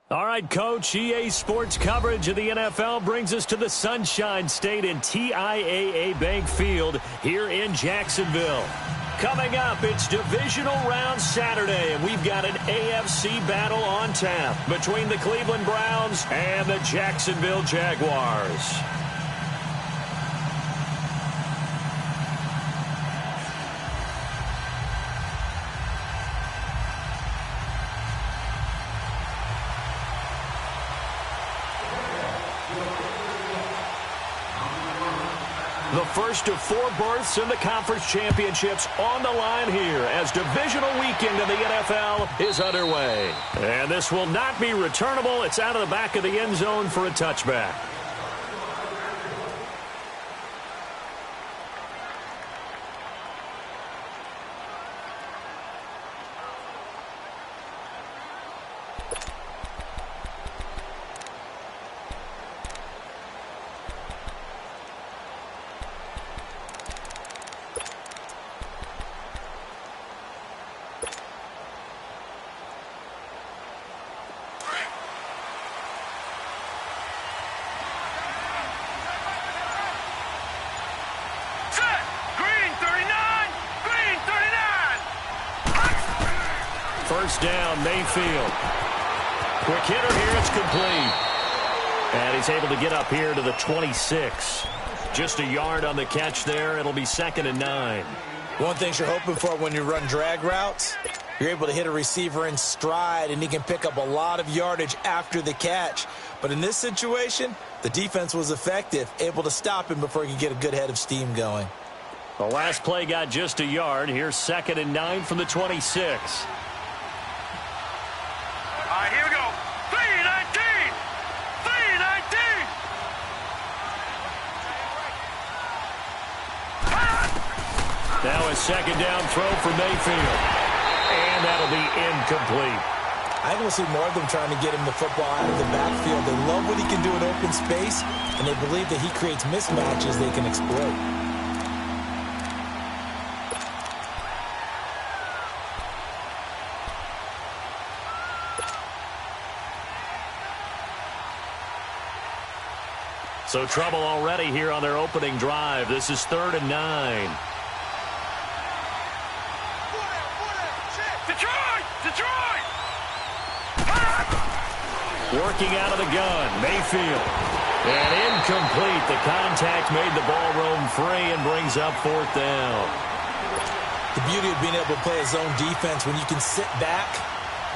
All right, Coach, EA Sports coverage of the NFL brings us to the Sunshine State in TIAA Bank Field here in Jacksonville. Coming up, it's Divisional Round Saturday, and we've got an AFC battle on tap between the Cleveland Browns and the Jacksonville Jaguars. The first of 4 berths in the conference championships on the line here as divisional weekend in the NFL is underway. And this will not be returnable. It's out of the back of the end zone for a touchback. First down, Mayfield. Quick hitter here, it's complete. And he's able to get up here to the 26. Just a yard on the catch there. It'll be 2nd and 9. One thing you're hoping for when you run drag routes, you're able to hit a receiver in stride, and he can pick up a lot of yardage after the catch. But in this situation, the defense was effective, able to stop him before he could get a good head of steam going. The last play got just a yard. Here's 2nd and 9 from the 26. Here we go. 3-19. 3-19. Now a 2nd down throw for Mayfield. And that'll be incomplete. I think we'll see more of them trying to get him the football out of the backfield. They love what he can do in open space, and they believe that he creates mismatches they can exploit. So trouble already here on their opening drive. This is 3rd and 9. Detroit! Working out of the gun, Mayfield. And incomplete. The contact made the ball roam free and brings up 4th down. The beauty of being able to play a zone defense when you can sit back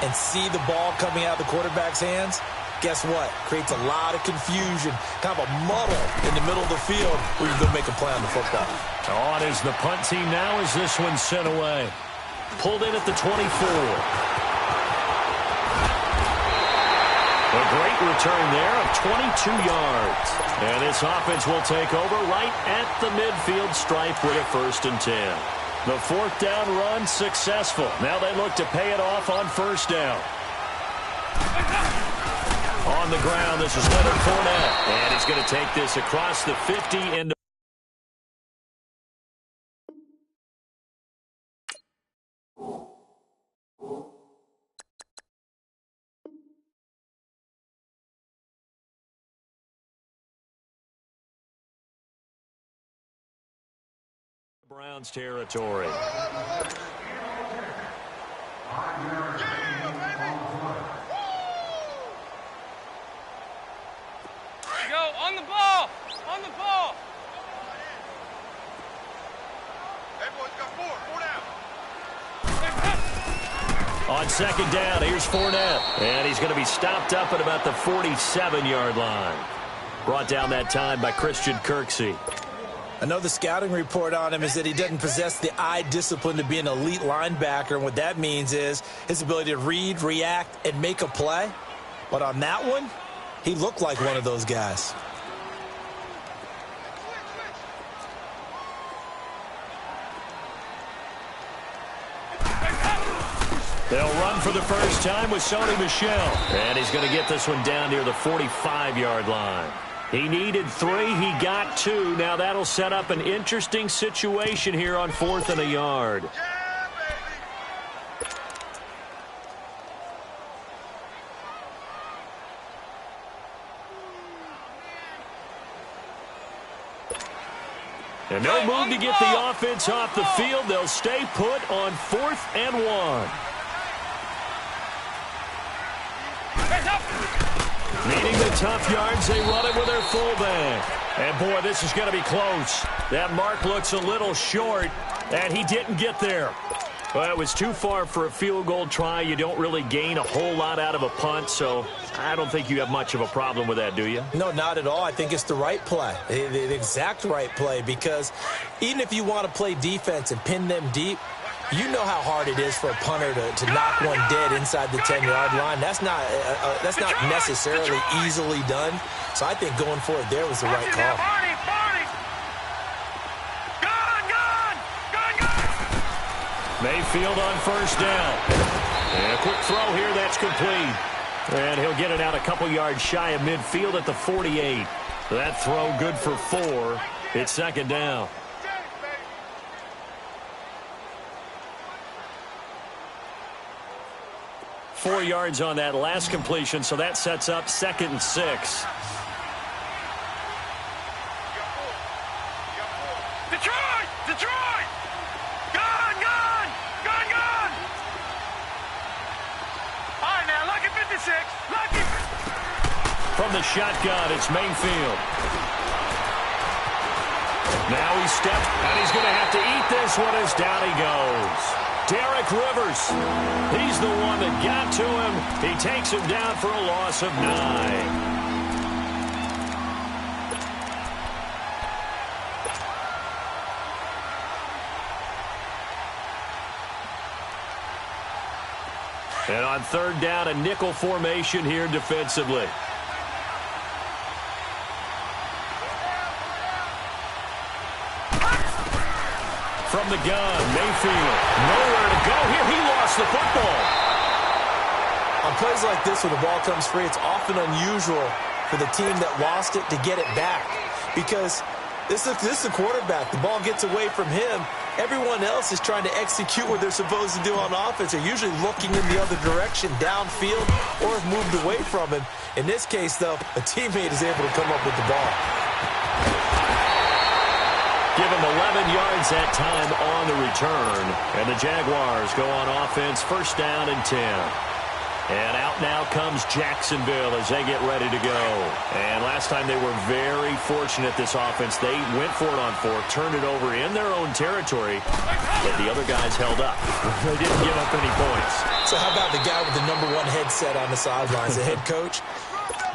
and see the ball coming out of the quarterback's hands. Guess what? Creates a lot of confusion, kind of a muddle in the middle of the field where you go make a play on the football. On is the punt team now as this one's sent away. Pulled in at the 24. A great return there of 22 yards. And this offense will take over right at the midfield stripe with a 1st and 10. The 4th down run successful. Now they look to pay it off on 1st down. On the ground, this is Leonard Fournette. And he's going to take this across the 50 into Browns territory. On the ball! On the ball! Hey, boys, got 4 down. On 2nd down, here's Fournette. And he's going to be stopped up at about the 47-yard line. Brought down that time by Christian Kirksey. Another scouting report on him is that he doesn't possess the eye discipline to be an elite linebacker. And what that means is his ability to read, react, and make a play. But on that one, he looked like one of those guys. They'll run for the first time with Sony Michel. And he's going to get this one down near the 45-yard line. He needed 3. He got 2. Now that'll set up an interesting situation here on 4th and a yard. And no move to get the offense off the field. They'll stay put on 4th and 1. Needing the tough yards, they run it with their fullback. And, boy, this is going to be close. That mark looks a little short, and he didn't get there. Well, it was too far for a field goal try. You don't really gain a whole lot out of a punt, so I don't think you have much of a problem with that, do you? No, not at all. I think it's the right play, the exact right play, because even if you want to play defense and pin them deep, you know how hard it is for a punter to knock one dead inside the 10-yard line. That's not necessarily easily done. So I think going for it there was the right call. Mayfield on 1st down. And a quick throw here, that's complete. And he'll get it out a couple yards shy of midfield at the 48. That throw good for 4. It's 2nd down. Four yards on that last completion, so that sets up 2nd and 6. Detroit! Gone! All right, now, lucky 56. Lucky. From the shotgun, it's Mayfield. Now he stepped, and he's going to have to eat this one as down he goes. Derek Rivers, he's the one that got to him. He takes him down for a loss of 9. And on 3rd down, a nickel formation here defensively. From the gun, Mayfield, nowhere to go here. He lost the football. On plays like this where the ball comes free, it's often unusual for the team that lost it to get it back, because this is the quarterback. The ball gets away from him. Everyone else is trying to execute what they're supposed to do on offense. They're usually looking in the other direction, downfield, or have moved away from him. In this case, though, a teammate is able to come up with the ball. Give him 11 yards that time on the return. And the Jaguars go on offense, 1st down and 10. And out now comes Jacksonville as they get ready to go. And last time they were very fortunate, this offense. They went for it on 4th, turned it over in their own territory, but the other guys held up. They didn't give up any points. So how about the guy with the #1 headset on the sidelines, the head coach?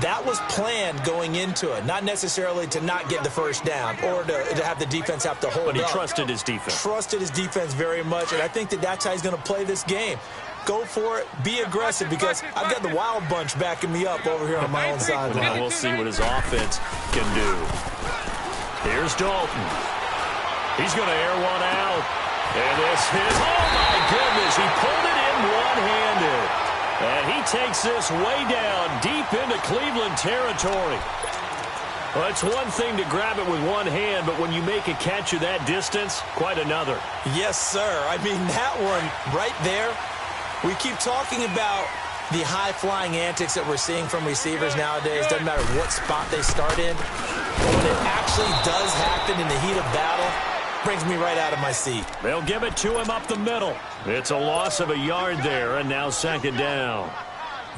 That was planned going into it, not necessarily to not get the 1st down or to have the defense have to hold up. But he trusted his defense. Trusted his defense very much, and I think that's how he's going to play this game. Go for it, be aggressive, because I've got the wild bunch backing me up over here on my own sideline. Well, we'll see what his offense can do. Here's Dalton. He's going to air one out. And this is, oh my goodness, he pulled it in one-handed. And he takes this way down deep into Cleveland territory. Well, it's one thing to grab it with one hand, but when you make a catch of that distance, quite another. Yes, sir. I mean, that one right there, we keep talking about the high-flying antics that we're seeing from receivers nowadays. Doesn't matter what spot they start in. But when it actually does happen in the heat of battle, brings me right out of my seat. They'll give it to him up the middle. It's a loss of a yard there, and now 2nd down.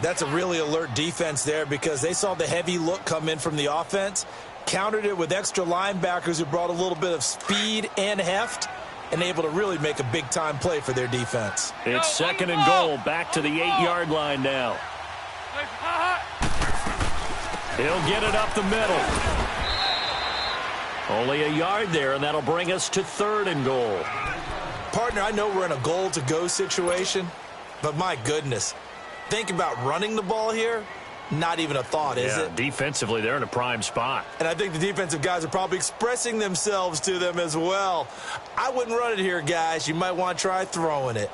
That's a really alert defense there, because they saw the heavy look come in from the offense, countered it with extra linebackers who brought a little bit of speed and heft, and able to really make a big-time play for their defense. It's 2nd and goal, back to the 8-yard line now. He'll get it up the middle. Only a yard there, and that'll bring us to 3rd and goal. Partner, I know we're in a goal-to-go situation, but my goodness, think about running the ball here. Not even a thought, is it? Defensively, they're in a prime spot. And I think the defensive guys are probably expressing themselves to them as well. I wouldn't run it here, guys. You might want to try throwing it.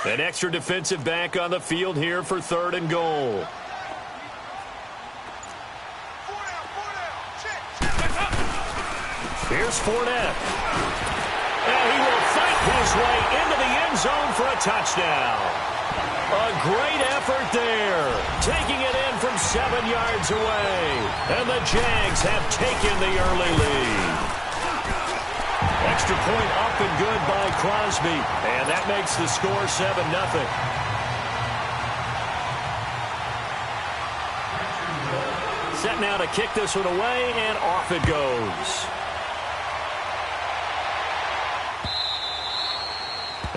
An extra defensive back on the field here for 3rd and goal. Here's Fournette. And he will fight his way into the end zone for a touchdown. A great effort there, taking it in from 7 yards away. And the Jags have taken the early lead. Extra point up and good by Crosby. And that makes the score 7-0. Set now to kick this one away, and off it goes.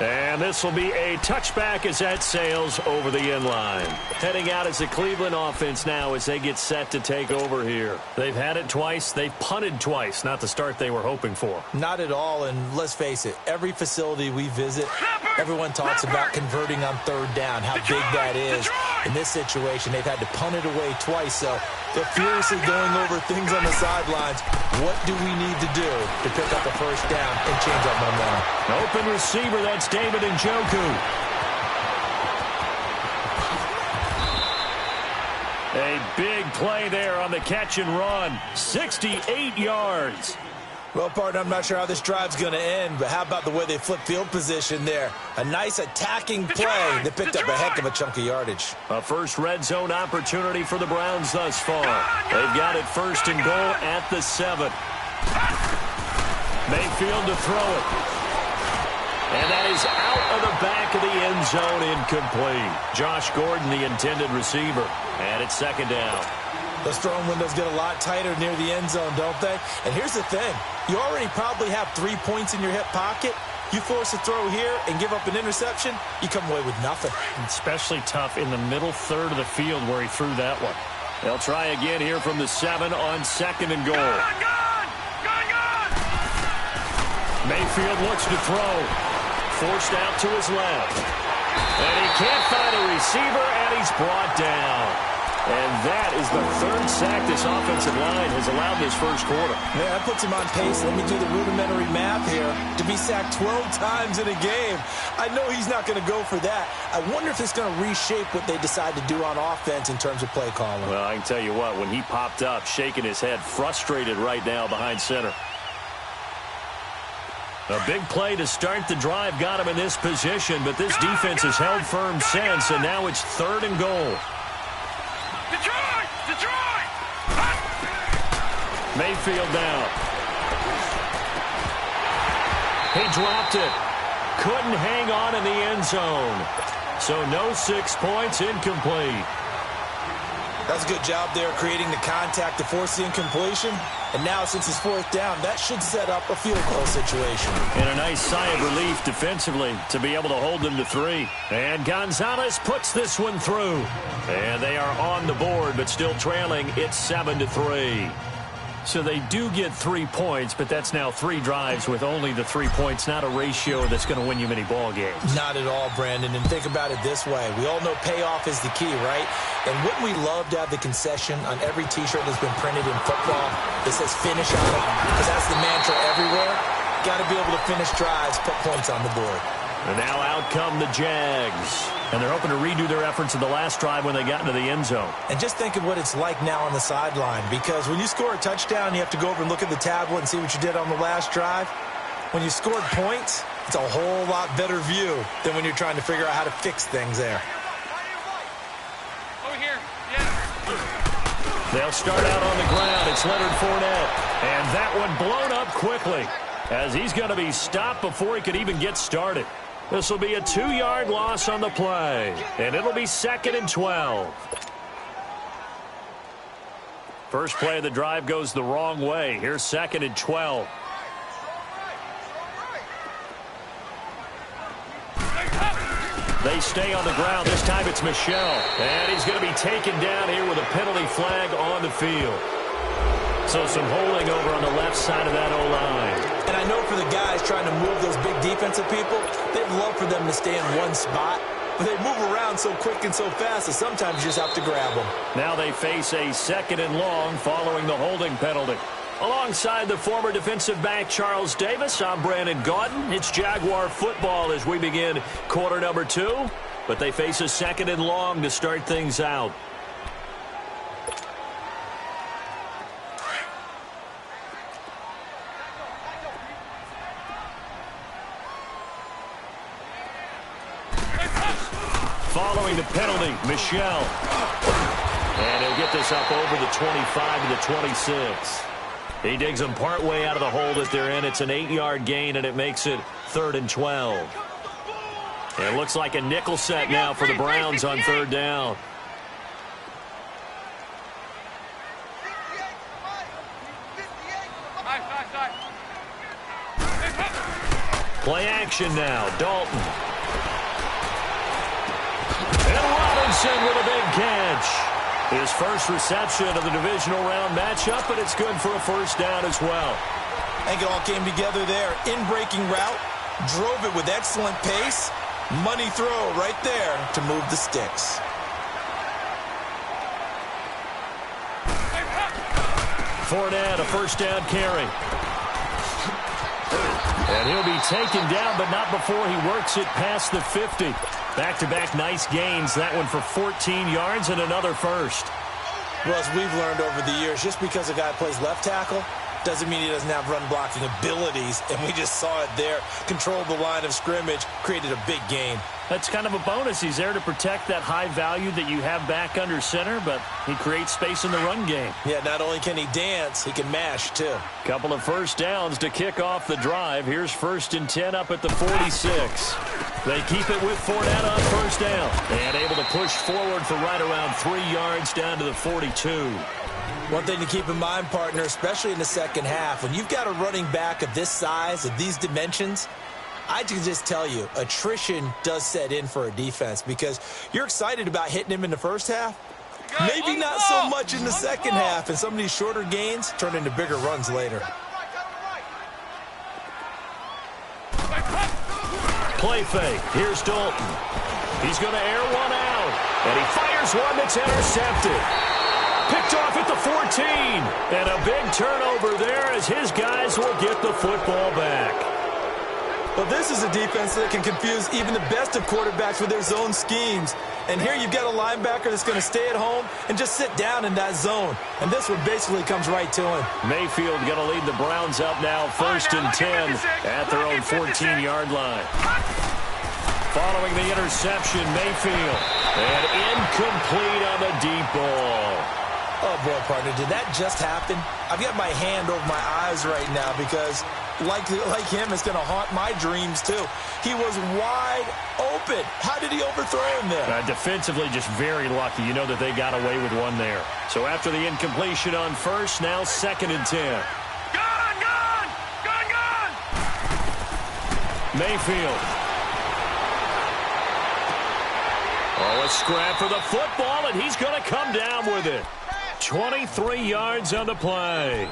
And this will be a touchback as that sails over the end line. Heading out as the Cleveland offense now as they get set to take over here. They've had it twice. They've punted twice. Not the start they were hoping for. Not at all, and let's face it, every facility we visit, everyone talks about converting on third down, how big that is. In this situation, they've had to punt it away twice, so they're furiously going over things on the sidelines. What do we need to do to pick up a first down and change our momentum? Open receiver, that's David Njoku. A big play there on the catch and run. 68 yards. Well, partner, I'm not sure how this drive's going to end, but how about the way they flip field position there? A nice attacking play that picked up a heck of a chunk of yardage. A first red zone opportunity for the Browns thus far. They've got it first and goal at the 7. Mayfield to throw it. And that is out of the back of the end zone, incomplete. Josh Gordon, the intended receiver. And it's second down. Those throwing windows get a lot tighter near the end zone, don't they? And here's the thing. You already probably have 3 points in your hip pocket. You force a throw here and give up an interception, you come away with nothing. Especially tough in the middle third of the field where he threw that one. They'll try again here from the 7 on second and goal. Mayfield looks to throw. Forced out to his left. And he can't find a receiver, and he's brought down. And that is the third sack this offensive line has allowed this first quarter. Yeah, that puts him on pace. Let me do the rudimentary math here. To be sacked 12 times in a game. I know he's not going to go for that. I wonder if it's going to reshape what they decide to do on offense in terms of play calling. Well, I can tell you what, when he popped up, shaking his head, frustrated right now behind center. A big play to start the drive got him in this position, but this defense has held firm since, and now it's third and goal. Mayfield down. He dropped it. Couldn't hang on in the end zone. So no 6 points, incomplete. That's a good job there creating the contact to force the incompletion. And now since it's fourth down, that should set up a field goal situation. And a nice sigh of relief defensively to be able to hold them to 3. And Gonzalez puts this one through. And they are on the board, but still trailing. It's 7-3. So they do get 3 points, but that's now 3 drives with only the 3 points, not a ratio that's going to win you many ball games. Not at all, Brandon. And think about it this way. We all know payoff is the key, right? And wouldn't we love to have the concession on every T-shirt that's been printed in football that says finish on it? Because that's the mantra everywhere. Got to be able to finish drives, put points on the board. And now out come the Jags. And they're hoping to redo their efforts in the last drive when they got into the end zone. And just think of what it's like now on the sideline. Because when you score a touchdown, you have to go over and look at the tablet and see what you did on the last drive. When you scored points, it's a whole lot better view than when you're trying to figure out how to fix things there. Over here. Yeah. They'll start out on the ground. It's Leonard Fournette. And that one blown up quickly, as he's going to be stopped before he could even get started. This will be a 2-yard loss on the play, and it'll be 2nd and 12. First play of the drive goes the wrong way. Here's 2nd and 12. They stay on the ground. This time it's Michel, and he's going to be taken down here with a penalty flag on the field. So some holding over on the left side of that O-line. And I know for the guys trying to move those big defensive people, they'd love for them to stay in one spot. But they move around so quick and so fast that sometimes you just have to grab them. Now they face a 2nd and long following the holding penalty. Alongside the former defensive back Charles Davis, I'm Brandon Gaudin. It's Jaguar football as we begin quarter number 2. But they face a 2nd and long to start things out. following the penalty, Michel. And he'll get this up over the 25 to the 26. He digs them partway out of the hole that they're in. It's an 8-yard gain, and it makes it 3rd and 12. And it looks like a nickel set now for the Browns on 3rd down. Play action now. Dalton. And Robinson with a big catch. His first reception of the divisional round matchup, but it's good for a first down as well. I think it all came together there. In-breaking route, drove it with excellent pace. Money throw right there to move the sticks. Fournette, a first down carry. And he'll be taken down, but not before he works it past the 50. Back-to-back nice gains. That one for 14 yards and another first. Well, as we've learned over the years, just because a guy plays left tackle doesn't mean he doesn't have run-blocking abilities, and we just saw it there. Controlled the line of scrimmage, created a big gain. That's kind of a bonus. He's there to protect that high value that you have back under center, but he creates space in the run game. Yeah, not only can he dance, he can mash, too. Couple of first downs to kick off the drive. Here's 1st and 10 up at the 46. They keep it with Fournette on first down. And able to push forward for right around 3 yards down to the 42. One thing to keep in mind, partner, especially in the second half, when you've got a running back of this size, of these dimensions, I can just tell you, attrition does set in for a defense because you're excited about hitting him in the first half. Maybe not so much in the second half, and some of these shorter gains turn into bigger runs later. Play fake. Here's Dalton. He's going to air one out, and he fires one that's intercepted. Picked off at the 14, and a big turnover there as his guys will get the football back. Well, this is a defense that can confuse even the best of quarterbacks with their zone schemes. And here you've got a linebacker that's going to stay at home and just sit down in that zone. And this one basically comes right to him. Mayfield going to lead the Browns up now, 1st and 10 at their own 14-yard line. Following the interception, Mayfield. And incomplete on the deep ball. Oh, boy, partner, did that just happen? I've got my hand over my eyes right now because, like him, it's going to haunt my dreams, too. He was wide open. How did he overthrow him there? Defensively, just very lucky. You know that they got away with one there. So after the incompletion on first, now 2nd and 10. Gone! Mayfield. Oh, a scrap for the football, and he's going to come down with it. 23 yards on the play.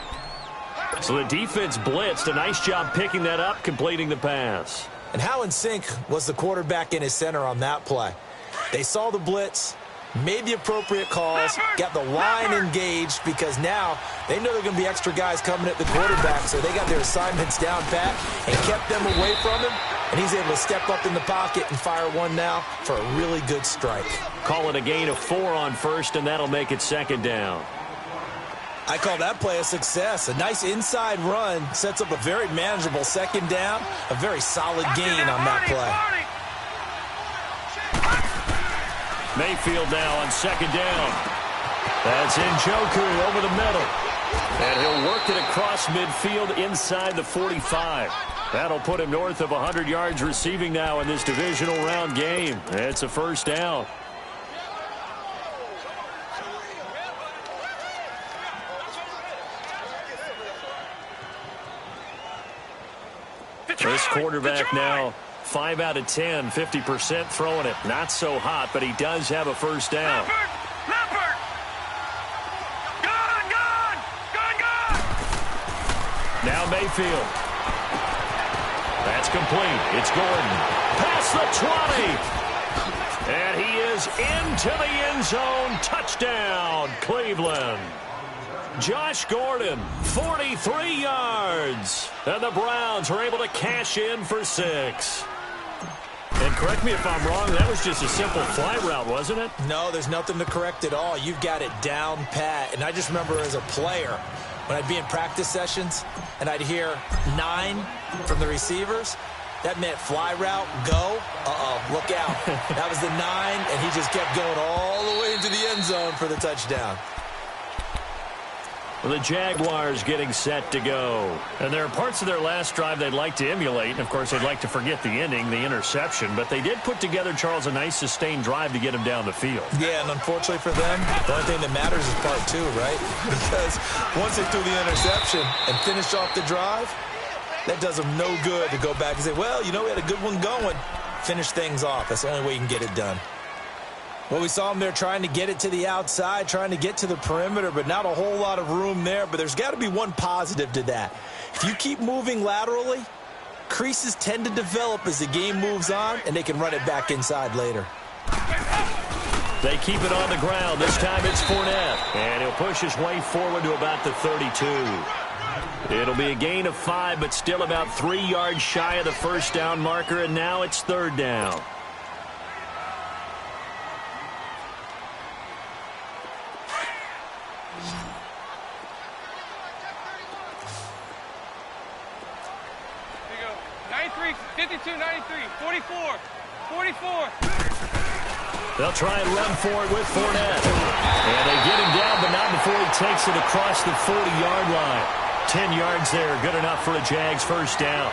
So the defense blitzed. A nice job picking that up, completing the pass. And how in sync was the quarterback in his center on that play? They saw the blitz, made the appropriate calls, got the line engaged because now they know there are going to be extra guys coming at the quarterback, so they got their assignments down pat and kept them away from him, and he's able to step up in the pocket and fire one now for a really good strike. Call it a gain of 4 on first, and that'll make it 2nd down. I call that play a success. A nice inside run sets up a very manageable 2nd down, a very solid gain on that play. Mayfield now on 2nd down. That's Njoku over the middle. And he'll work it across midfield inside the 45. That'll put him north of 100 yards receiving now in this divisional round game. It's a first down. This quarterback now 5 out of 10, 50% throwing it. Not so hot, but he does have a first down. Leopard! Gone! Now Mayfield. That's complete. It's Gordon. Past the 20. And he is into the end zone. Touchdown, Cleveland. Josh Gordon, 43 yards. And the Browns are able to cash in for 6. And correct me if I'm wrong, that was just a simple fly route, wasn't it? No, there's nothing to correct at all. You've got it down pat. And I just remember as a player, when I'd be in practice sessions and I'd hear 9 from the receivers, That meant fly route, go. Look out. That was the 9, and he just kept going all the way into the end zone for the touchdown. Well, the Jaguars getting set to go. And there are parts of their last drive they'd like to emulate. And, of course, they'd like to forget the ending, the interception. But they did put together, Charles, a nice sustained drive to get him down the field. Yeah, and unfortunately for them, the only thing that matters is part 2, right? Because once they threw the interception and finished off the drive, that does them no good to go back and say, well, you know, we had a good one going. Finish things off. That's the only way you can get it done. Well, we saw him there trying to get it to the outside, trying to get to the perimeter, but not a whole lot of room there. But there's got to be one positive to that. If you keep moving laterally, creases tend to develop as the game moves on, and they can run it back inside later. They keep it on the ground. This time it's Fournette. And he'll push his way forward to about the 32. It'll be a gain of 5, but still about 3 yards shy of the first down marker, and now it's 3rd down. Here you go. 93, 52, 93, 44, 44. They'll try and run for it with Fournette. And they get him down, but not before he takes it across the 40-yard line. 10 yards there, good enough for a Jags first down.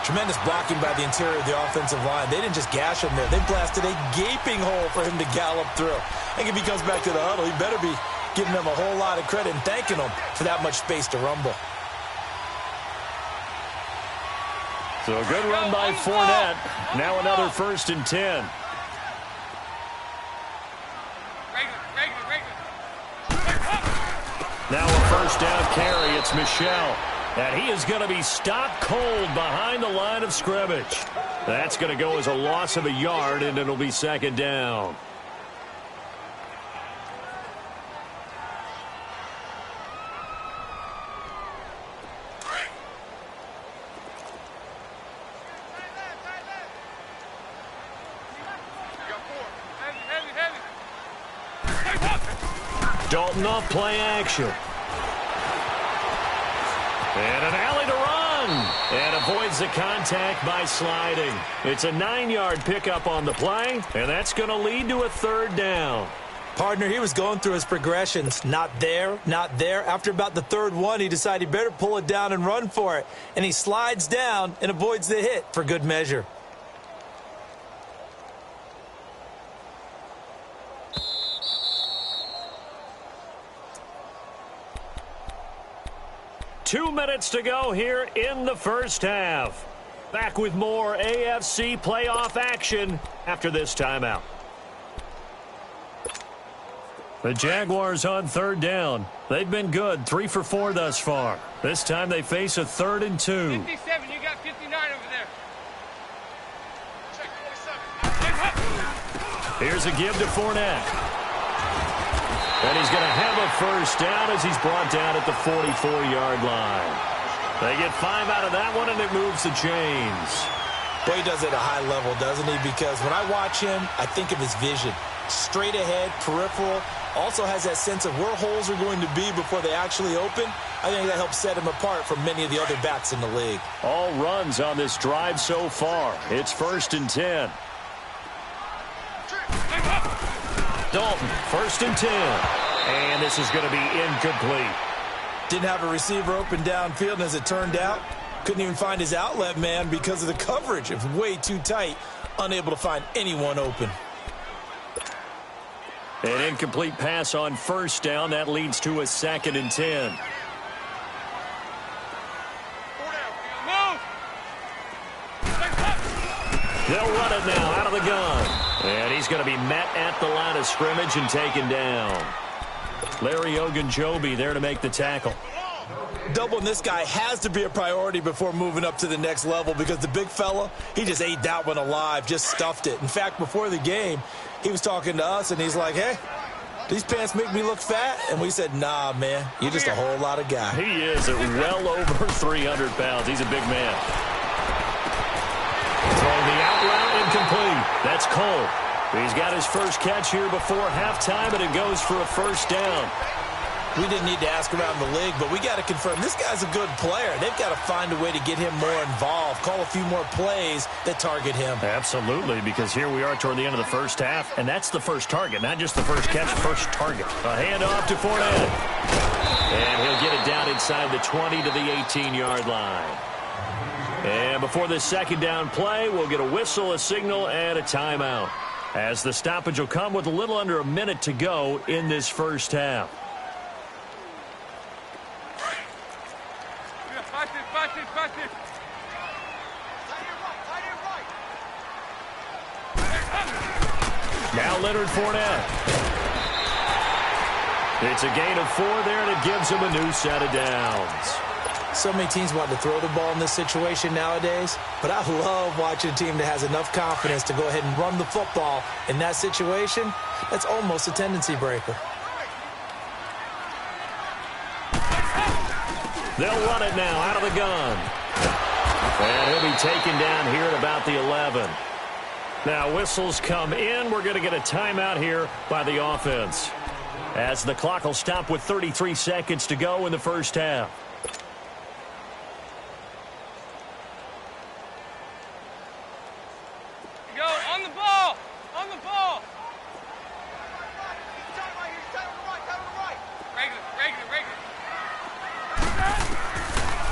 Tremendous blocking by the interior of the offensive line. They didn't just gash him there. They blasted a gaping hole for him to gallop through. I think if he comes back to the huddle, he better be giving them a whole lot of credit and thanking them for that much space to rumble. So a good run by Fournette. Now another 1st and 10. Now a first down carry. It's Michel. And he is going to be stopped cold behind the line of scrimmage. That's going to go as a loss of a yard, and it'll be 2nd down. Dalton off play action. And an alley to run. And avoids the contact by sliding. It's a 9-yard pickup on the play, and that's going to lead to a 3rd down. Partner, he was going through his progressions. Not there, not there. After about the 3rd one, he decided he better pull it down and run for it. And he slides down and avoids the hit for good measure. Two minutes to go here in the first half. Back with more AFC playoff action after this timeout. The Jaguars on 3rd down. They've been good, 3 for 4 thus far. This time they face a 3rd and 2. 57, you got 59 over there. Check 47. Here's a give to Fournette. And he's going to have a first down as he's brought down at the 44-yard line. They get 5 out of that one, and it moves the chains. Boy, he does it at a high level, doesn't he? Because when I watch him, I think of his vision. Straight ahead, peripheral. Also has that sense of where holes are going to be before they actually open. I think that helps set him apart from many of the other backs in the league. All runs on this drive so far. It's 1st and 10. Dalton, 1st and 10. And this is going to be incomplete. Didn't have a receiver open downfield, and as it turned out, couldn't even find his outlet man because of the coverage. It was way too tight, unable to find anyone open. An incomplete pass on 1st down. That leads to a 2nd and 10. They'll run it now out of the gun. And he's going to be met at the line of scrimmage and taken down. Larry Ogunjobi there to make the tackle. Doubling this guy has to be a priority before moving up to the next level because the big fella, he just ate that one alive, just stuffed it. In fact, before the game, he was talking to us, and he's like, hey, these pants make me look fat? And we said, nah, man, you're just a whole lot of guy. He is at well over 300 pounds. He's a big man. Throwing the out route incomplete. That's Cole. He's got his first catch here before halftime, and it goes for a first down. We didn't need to ask around the league, but we got to confirm this guy's a good player. They've got to find a way to get him more involved, call a few more plays that target him. Absolutely, because here we are toward the end of the first half, and that's the first target, not just the first catch, first target. A handoff to Fournette. And he'll get it down inside the 20 to the 18-yard line. And before this second down play, we'll get a whistle, a signal, and a timeout, as the stoppage will come with a little under a minute to go in this first half. Now Leonard Fournette. It's a gain of 4 there, and it gives him a new set of downs. So many teams want to throw the ball in this situation nowadays, but I love watching a team that has enough confidence to go ahead and run the football. In that situation, that's almost a tendency breaker. They'll run it now out of the gun. And he'll be taken down here at about the 11. Now whistles come in. We're going to get a timeout here by the offense, as the clock will stop with 33 seconds to go in the first half. Go on the ball. On the ball.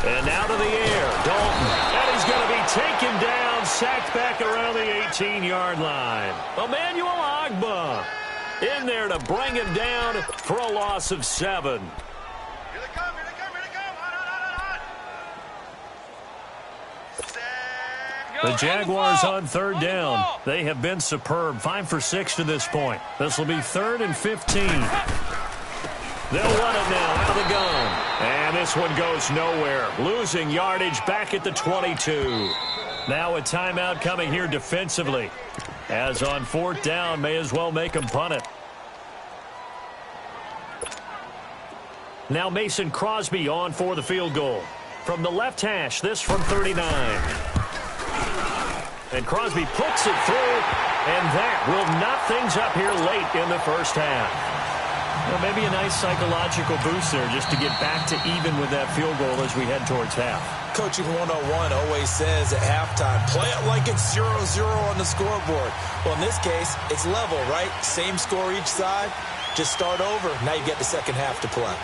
And now to the air, Dalton. And he's going to be taken down, sacked back around the 18-yard line. Emmanuel Ogbah in there to bring him down for a loss of 7. Here they come, here they come, here they come. The Jaguars on third down. They have been superb. 5 for 6 to this point. This will be 3rd and 15. They'll run it now out of the gun. And this one goes nowhere. Losing yardage back at the 22. Now a timeout coming here defensively, as on 4th down, may as well make them punt it. Now Mason Crosby on for the field goal. From the left hash, this from 39. And Crosby puts it through, and that will knot things up here late in the first half. Well, maybe a nice psychological boost there just to get back to even with that field goal as we head towards half. Coaching 101 always says at halftime, play it like it's 0-0 on the scoreboard. Well, in this case, it's level, right? Same score each side. Just start over. Now you get the second half to play.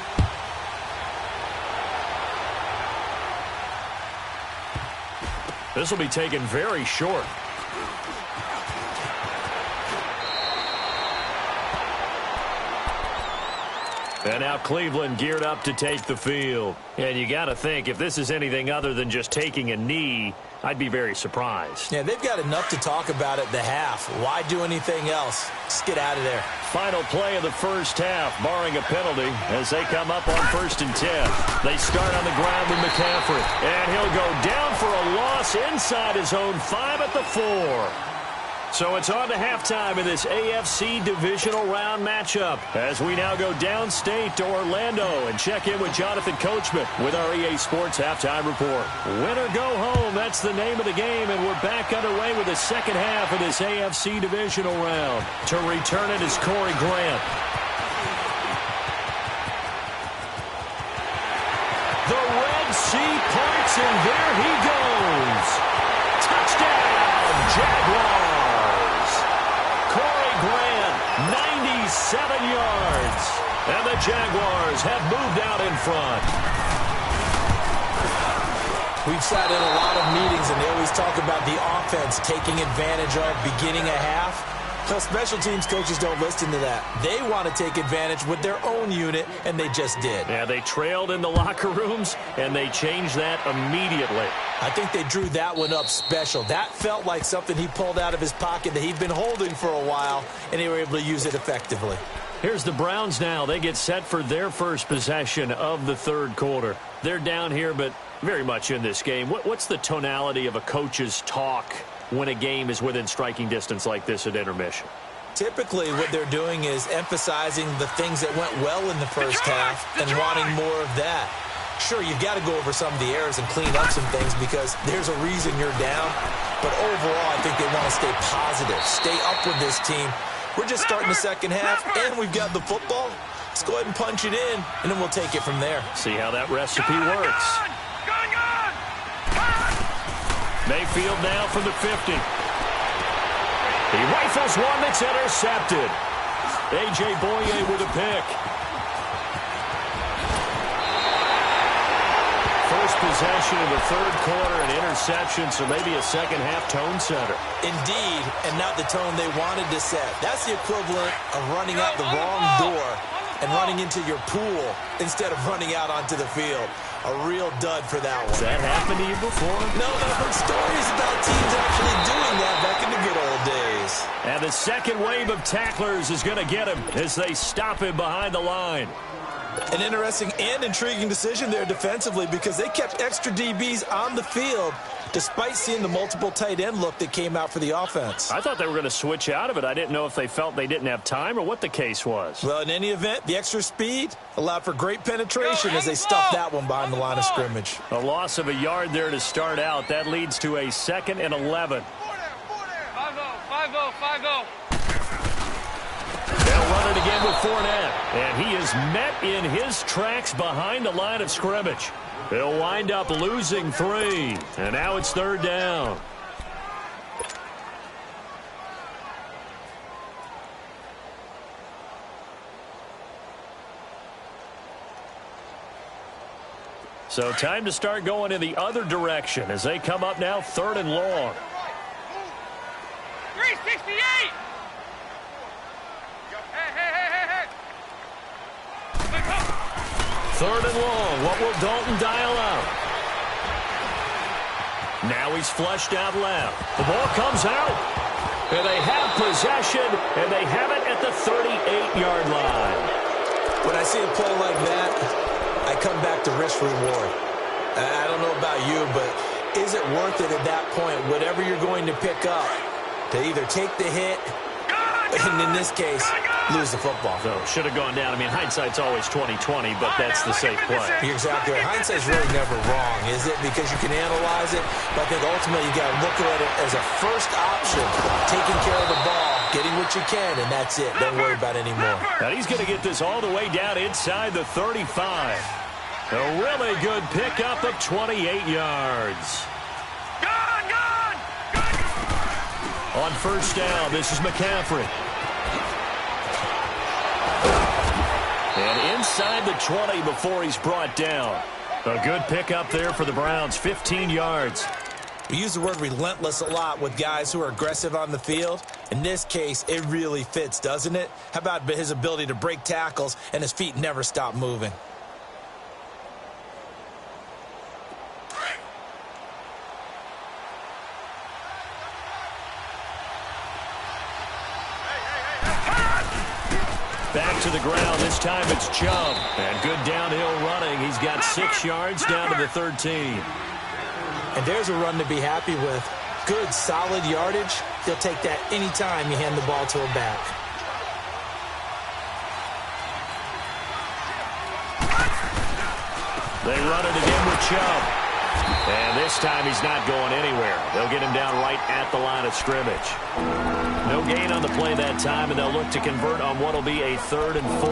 This will be taken very short. And now Cleveland geared up to take the field. And you got to think, if this is anything other than just taking a knee, I'd be very surprised. Yeah, they've got enough to talk about at the half. Why do anything else? Just get out of there. Final play of the first half, barring a penalty, as they come up on 1st and 10. They start on the ground with McCaffrey. And he'll go down for a loss inside his own 5 at the 4. So it's on to halftime in this AFC divisional round matchup, as we now go downstate to Orlando and check in with Jonathan Coachman with our EA Sports Halftime Report. Win or go home, that's the name of the game, and we're back underway with the second half of this AFC divisional round. To return it is Corey Grant. The Red Sea parts, and there he goes. Touchdown, Jaguars. 97 yards. And the Jaguars have moved out in front. We've sat in a lot of meetings, and they always talk about the offense taking advantage of beginning a half. Well, special teams coaches don't listen to that. They want to take advantage with their own unit, and they just did. Yeah, they trailed in the locker rooms, and they changed that immediately. I think they drew that one up special. That felt like something he pulled out of his pocket that he'd been holding for a while, and they were able to use it effectively. Here's the Browns now. They get set for their first possession of the third quarter. They're down here, but very much in this game. What's the tonality of a coach's talk when a game is within striking distance like this at intermission? Typically, what they're doing is emphasizing the things that went well in the first half and wanting more of that. Sure, you've got to go over some of the errors and clean up some things because there's a reason you're down. But overall, I think they want to stay positive, stay up with this team. We're just starting the second half, and we've got the football. Just go ahead and punch it in, and then we'll take it from there. See how that recipe works. Mayfield now from the 50. He rifles one that's intercepted. A.J. Boye with a pick. First possession of the third quarter, an interception, so maybe a second-half tone setter. Indeed, and not the tone they wanted to set. That's the equivalent of running out the wrong door and running into your pool instead of running out onto the field. A real dud for that one. Has that happened to you before? No, I've heard stories about teams actually doing that back in the good old days. And the second wave of tacklers is going to get him as they stop him behind the line. An interesting and intriguing decision there defensively because they kept extra DBs on the field despite seeing the multiple tight end look that came out for the offense. I thought they were going to switch out of it. I didn't know if they felt they didn't have time or what the case was. Well, in any event, the extra speed allowed for great penetration as they stuffed that one behind the line of scrimmage. A loss of a yard there to start out. That leads to a 2nd and 11. 5-0, 5-0. They'll run it again with Fournette. And he is met in his tracks behind the line of scrimmage. They'll wind up losing 3. And now it's 3rd down. So time to start going in the other direction as they come up now 3rd and long. 368! Hey. 3rd and long. What will Dalton dial out? Now he's flushed out left. The ball comes out. And they have possession, and they have it at the 38-yard line. When I see a play like that, I come back to risk reward. I don't know about you, but is it worth it at that point, whatever you're going to pick up, to either take the hit, and in this case, lose the football? So should have gone down. I mean, hindsight's always 20/20, but that's the safe play. You're exactly right. Hindsight's really never wrong, is it? Because you can analyze it, but I think ultimately you got to look at it as a first option, taking care of the ball, getting what you can, and that's it. Don't worry about any more. Now he's going to get this all the way down inside the 35. A really good pickup of 28 yards. On 1st down, this is McCaffrey. And inside the 20 before he's brought down. A good pickup there for the Browns, 15 yards. We use the word relentless a lot with guys who are aggressive on the field. In this case, it really fits, doesn't it? How about his ability to break tackles and his feet never stop moving? Back to the ground. This time it's Chubb. And good downhill running. He's got 6 yards down to the 13. And there's a run to be happy with. Good, solid yardage. He'll take that anytime you hand the ball to a back. They run it again with Chubb. And this time he's not going anywhere. They'll get him down right at the line of scrimmage. No gain on the play that time, and they'll look to convert on what will be a 3rd and 4.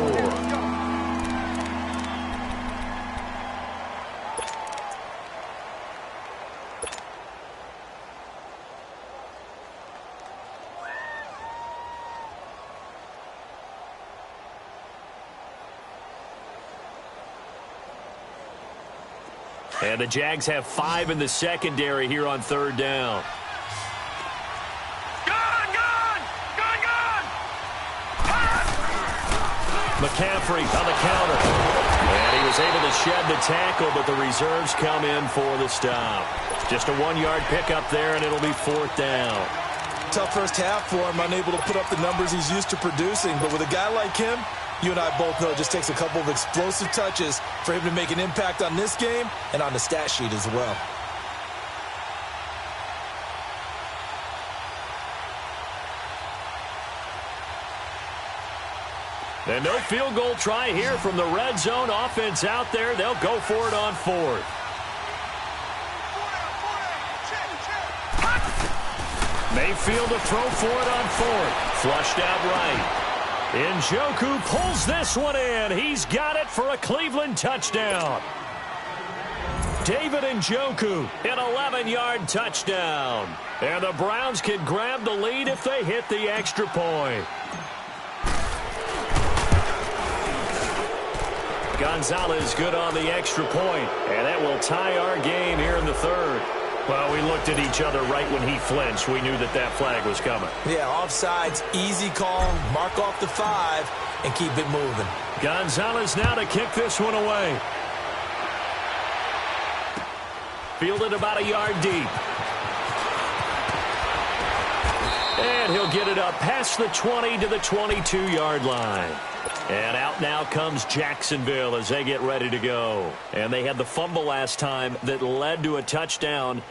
And the Jags have 5 in the secondary here on 3rd down. McCaffrey on the counter. And he was able to shed the tackle, but the reserves come in for the stop. Just a 1-yard pickup there, and it'll be 4th down. Tough first half for him, unable to put up the numbers he's used to producing. But with a guy like him, you and I both know it just takes a couple of explosive touches for him to make an impact on this game and on the stat sheet as well. And no field goal try here from the red zone offense out there. They'll go for it on 4th. Mayfield to throw for it on 4th. Flushed out right. Njoku pulls this one in. He's got it for a Cleveland touchdown. David Njoku, an 11-yard touchdown. And the Browns can grab the lead if they hit the extra point. Gonzalez good on the extra point, and that will tie our game here in the third. Well, we looked at each other right when he flinched. We knew that that flag was coming. Yeah, offsides, easy call, mark off the 5, and keep it moving. Gonzalez now to kick this one away. Fielded about a yard deep. And he'll get it up past the 20 to the 22-yard line. And out now comes Jacksonville as they get ready to go. And they had the fumble last time that led to a touchdown.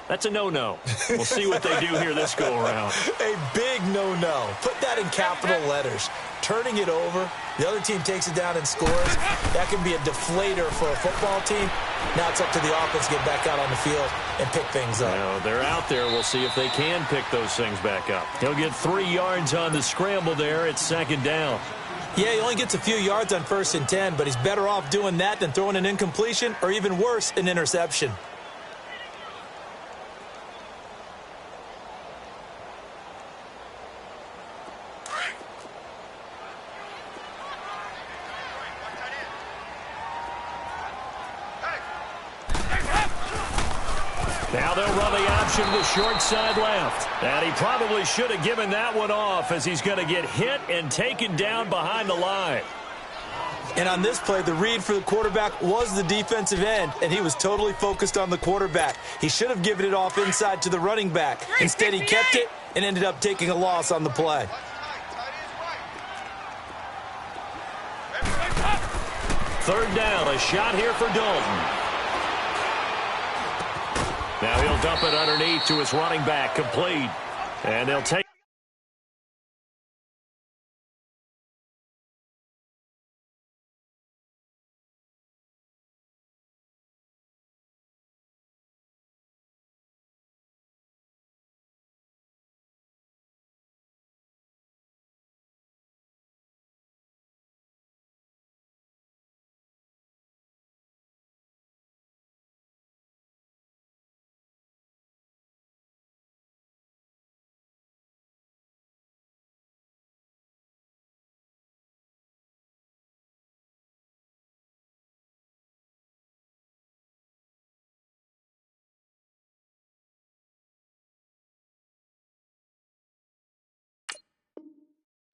That's a no-no. We'll see what they do here this go-around. A big no-no. Put that in capital letters. Turning it over, the other team takes it down and scores. That can be a deflator for a football team. Now it's up to the offense to get back out on the field and pick things up. Well, they're out there. We'll see if they can pick those things back up. He'll get 3 yards on the scramble there. It's second down. Yeah, he only gets a few yards on 1st and 10, but he's better off doing that than throwing an incompletion or even worse, an interception. Now they'll run the option to the short side left. And he probably should have given that one off as he's going to get hit and taken down behind the line. And on this play, the read for the quarterback was the defensive end, and he was totally focused on the quarterback. He should have given it off inside to the running back. Instead, he kept it and ended up taking a loss on the play. Third down, a shot here for Dalton. Now he'll dump it underneath to his running back, complete. And they'll take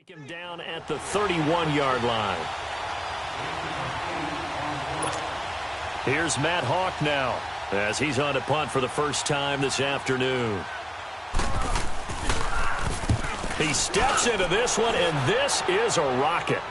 him down at the 31-yard line. Here's Matt Hawk now as he's on to punt for the first time this afternoon. He steps into this one, and this is a rocket.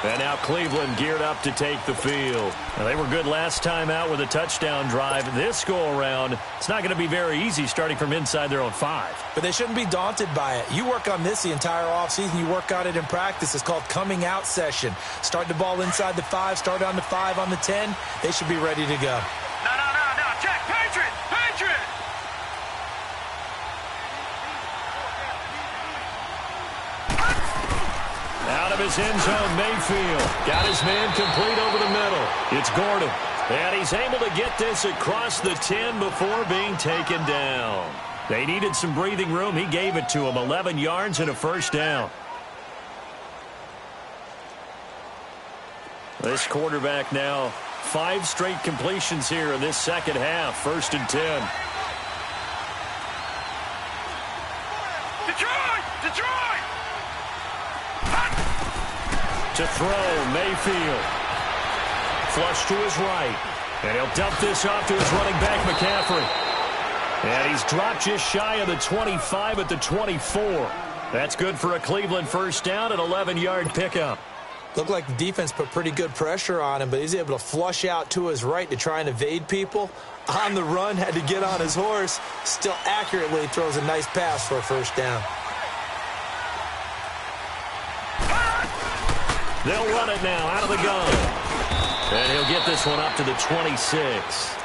And now Cleveland geared up to take the field. Now, they were good last time out with a touchdown drive. This go-around, it's not going to be very easy starting from inside their own 5. But they shouldn't be daunted by it. You work on this the entire offseason. You work on it in practice. It's called coming out session. Start the ball inside the 5, start on the 5, on the 10. They should be ready to go. No. Check. Patriot. Out of his end zone, Mayfield. Got his man complete over the middle. It's Gordon. And he's able to get this across the 10 before being taken down. They needed some breathing room. He gave it to him. 11 yards and a first down. This quarterback now, 5 straight completions here in this second half. 1st and 10. Detroit! To throw, Mayfield. Flush to his right. And he'll dump this off to his running back, McCaffrey. And he's dropped just shy of the 25 at the 24. That's good for a Cleveland first down, an 11-yard pickup. Looked like the defense put pretty good pressure on him, but he's able to flush out to his right to try and evade people. On the run, had to get on his horse. Still accurately throws a nice pass for a first down. They'll run it now out of the gun. And he'll get this one up to the 26.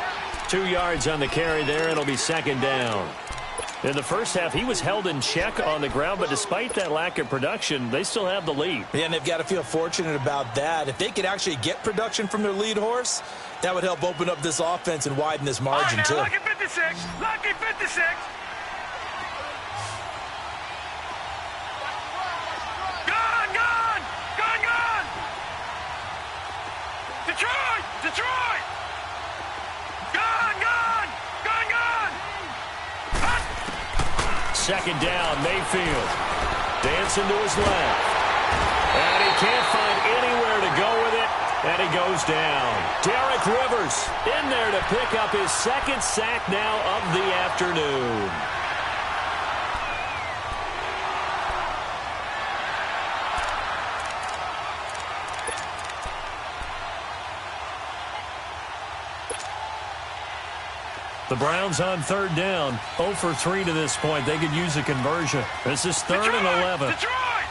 2 yards on the carry there. It'll be second down. In the first half, he was held in check on the ground, but despite that lack of production, they still have the lead. Yeah, and they've got to feel fortunate about that. If they could actually get production from their lead horse, that would help open up this offense and widen this margin, too. Lucky 56! Lucky 56! Gone! Gone! Gone! Gone! Detroit! Detroit! Gone! Gone! Gone! Gone! Second down, Mayfield. Dancing to his left. And he can't find anywhere to go with it. And he goes down. Derek Rivers in there to pick up his second sack now of the afternoon. The Browns on third down, 0 for 3 to this point. They could use a conversion. This is third and 11. Detroit!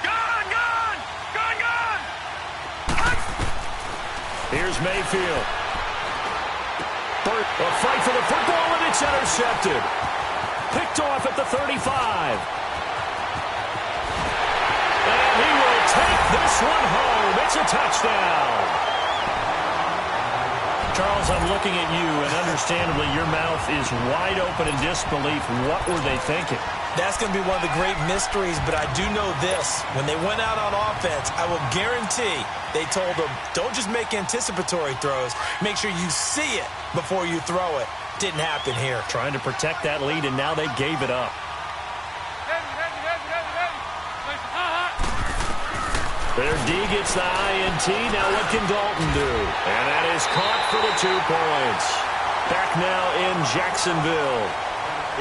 Gone! Gone! Gone! Gone! Here's Mayfield. A fight for the football, and it's intercepted. Picked off at the 35. And he will take this one home. It's a touchdown. Charles, I'm looking at you, and understandably, your mouth is wide open in disbelief. What were they thinking? That's going to be one of the great mysteries, but I do know this. When they went out on offense, I will guarantee they told them, don't just make anticipatory throws. Make sure you see it before you throw it. Didn't happen here. Trying to protect that lead, and now they gave it up. Their D gets the INT. Now what can Dalton do? And that is caught for the 2 points. Back now in Jacksonville.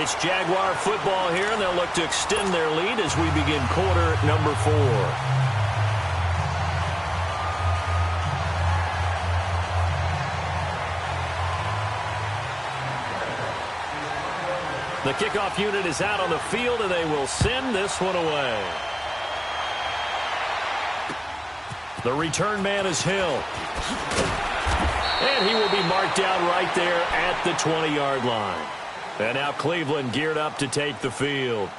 It's Jaguar football here, and they'll look to extend their lead as we begin quarter number 4. The kickoff unit is out on the field, and they will send this one away. The return man is Hill. And he will be marked down right there at the 20-yard line. And now Cleveland geared up to take the field.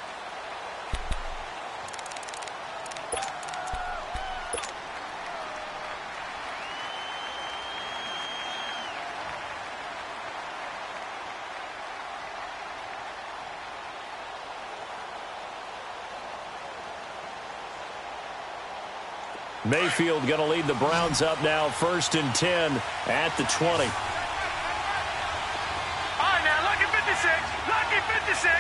Mayfield going to lead the Browns up now, 1st and 10 at the 20. All right, now, lucky 56. Lucky 56.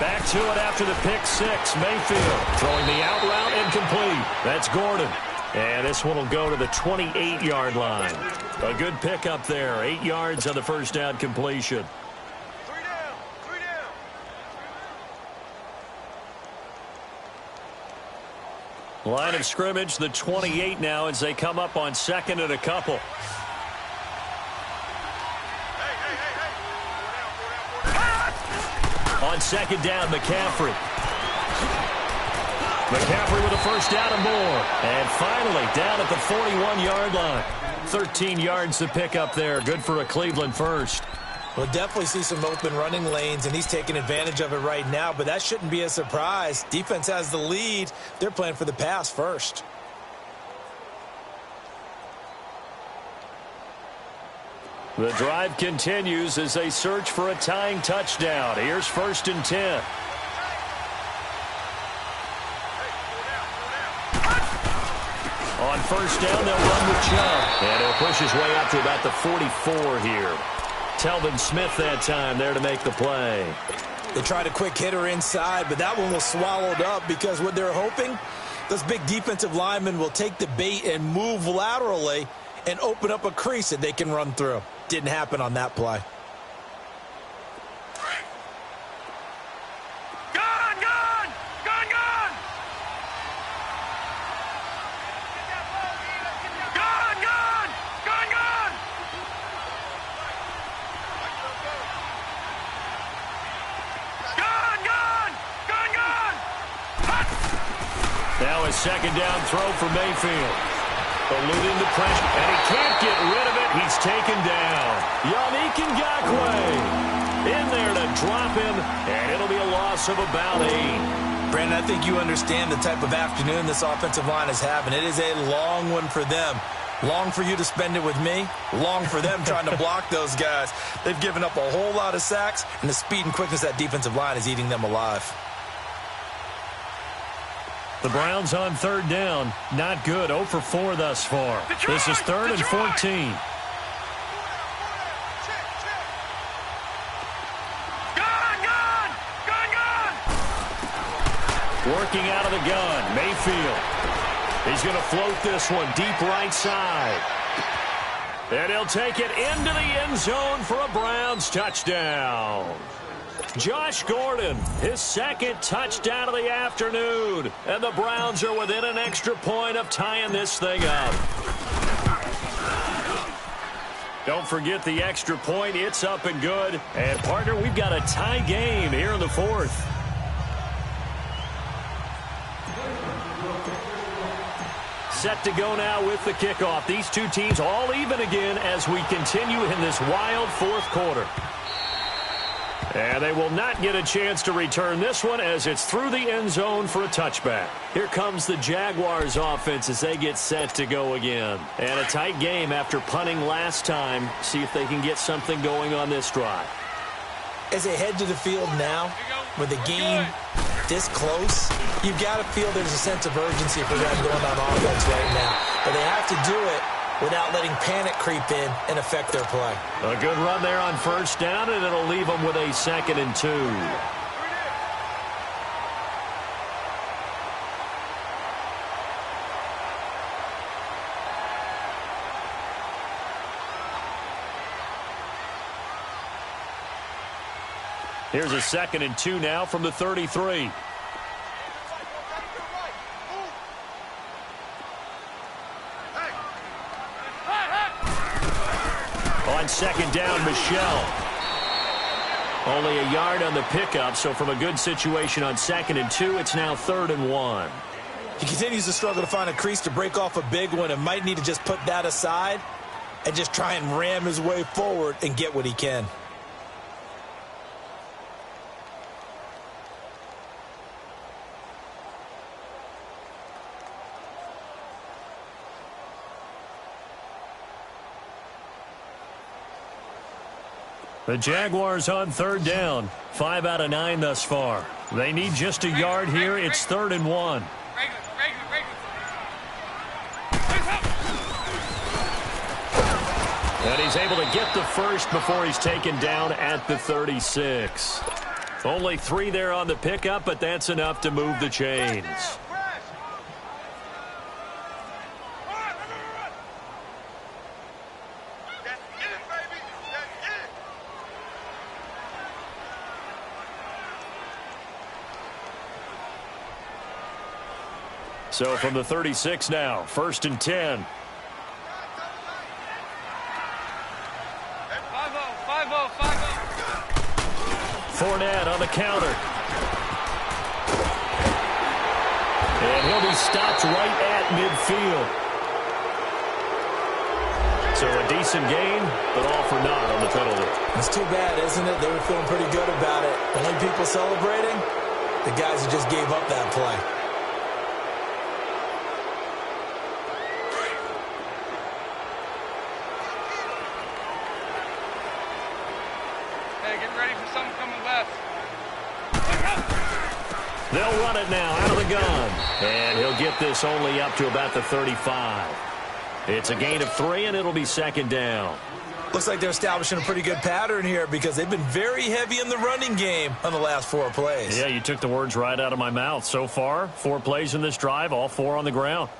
Back to it after the pick 6. Mayfield throwing the out route incomplete. That's Gordon. And this one will go to the 28-yard line. A good pickup there. 8 yards on the first down completion. Line of scrimmage, the 28 now as they come up on 2nd and a couple. On 2nd down, McCaffrey. McCaffrey with a first down and more. And finally, down at the 41-yard line. 13 yards to pick up there. Good for a Cleveland first. We'll definitely see some open running lanes, and he's taking advantage of it right now, but that shouldn't be a surprise. Defense has the lead. They're playing for the pass first. The drive continues as they search for a tying touchdown. Here's 1st and 10. On 1st down, they'll run with Chubb. And he'll push his way up to about the 44 here. Telvin Smith that time there to make the play. They tried a quick hitter inside, but that one was swallowed up because what they're hoping, those big defensive linemen will take the bait and move laterally and open up a crease that they can run through. Didn't happen on that play. Gone! Gone! Gone! Gone! Gone! Gone! Gone! Gone! Gone! Gone! Gone! Gone! Now a 2nd down throw for Mayfield. Eluding the pressure, and he can't get rid of it. He's taken down. Yannick Ngakoue in there to drop him, and it'll be a loss of about 8. Brandon, I think you understand the type of afternoon this offensive line is having. It is a long one for them. Long for you to spend it with me. Long for them trying to block those guys. They've given up a whole lot of sacks, and the speed and quickness of that defensive line is eating them alive. The Browns on third down. Not good. 0 for 4 thus far. This is 3rd and 14. Working out of the gun. Mayfield. He's going to float this one deep right side. And he'll take it into the end zone for a Browns touchdown. Josh Gordon, his 2nd touchdown of the afternoon. And the Browns are within an extra point of tying this thing up. Don't forget the extra point. It's up and good. And, partner, we've got a tie game here in the 4th. Set to go now with the kickoff. These two teams all even again as we continue in this wild 4th quarter. And they will not get a chance to return this one as it's through the end zone for a touchback. Here comes the Jaguars offense as they get set to go again. And a tight game after punting last time. See if they can get something going on this drive. As they head to the field now, with the game this close, you've got to feel there's a sense of urgency for them going on offense right now. But they have to do it without letting panic creep in and affect their play. A good run there on first down, and it'll leave them with a 2nd and 2. Here's a 2nd and 2 now from the 33. On 2nd down, Michelle. Only a yard on the pickup, so from a good situation on 2nd and 2, it's now 3rd and 1. He continues to struggle to find a crease to break off a big one and might need to just put that aside and just try and ram his way forward and get what he can. The Jaguars on 3rd down. 5 out of 9 thus far. They need just a yard here. It's 3rd and 1. And he's able to get the first before he's taken down at the 36. Only 3 there on the pickup, but that's enough to move the chains. So from the 36 now, 1st and 10. 5-0, 5-0. Fournette on the counter. And he'll be stopped right at midfield. So a decent gain, but all for naught on the penalty. It's too bad, isn't it? They were feeling pretty good about it. Only people celebrating? The guys who just gave up that play. They'll run it now out of the gun. And he'll get this only up to about the 35. It's a gain of 3, and it'll be 2nd down. Looks like they're establishing a pretty good pattern here because they've been very heavy in the running game on the last 4 plays. Yeah, you took the words right out of my mouth. So far, 4 plays in this drive, all 4 on the ground.